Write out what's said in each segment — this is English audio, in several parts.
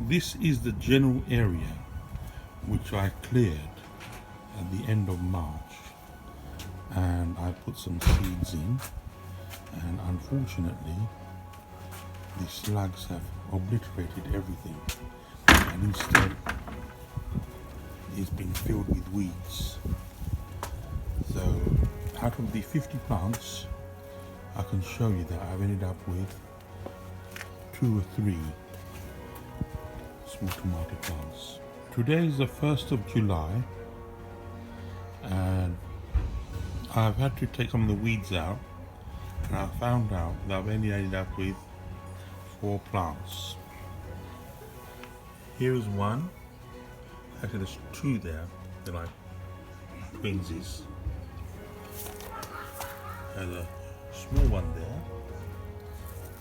This is the general area which I cleared at the end of March, and I put some seeds in, and unfortunately the slugs have obliterated everything, and instead it's been filled with weeds. So out of the 50 plants, I can show you that I've ended up with 2 or 3 small tomato plants. Today is the 1st of July, and I've had to take some of the weeds out, and I found out that I've only ended up with 4 plants. Here is one. Actually, there's 2 there. They're like twinsies. There's a small one there.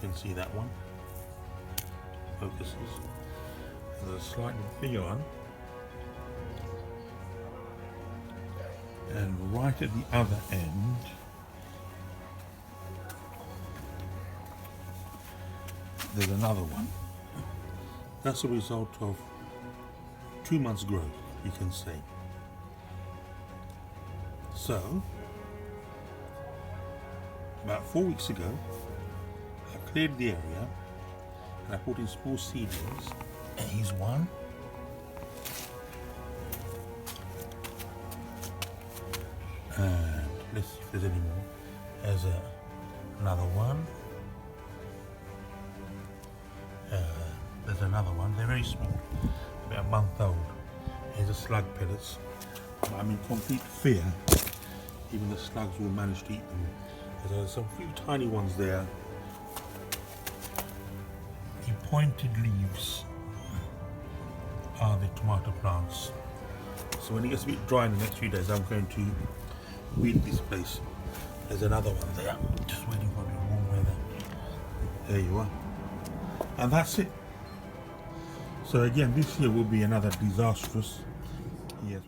You can see that one. Focuses. There's a slightly bigger one. And right at the other end, there's another one. That's a result of 2 months' growth, you can say. So, about 4 weeks ago, I cleared the area and I put in small seedlings. And here's one. And let's see if there's any more. There's another one. There's another one. They're very small, about a month old. Here's a slug pellets. I'm in complete fear. Even the slugs will manage to eat them. There's some few tiny ones there. The pointed leaves are the tomato plants. So when it gets a bit dry in the next few days, I'm going to weed this place. There's another one there, just waiting for a bit more weather. There you are. And that's it. So again, this year will be another disastrous year.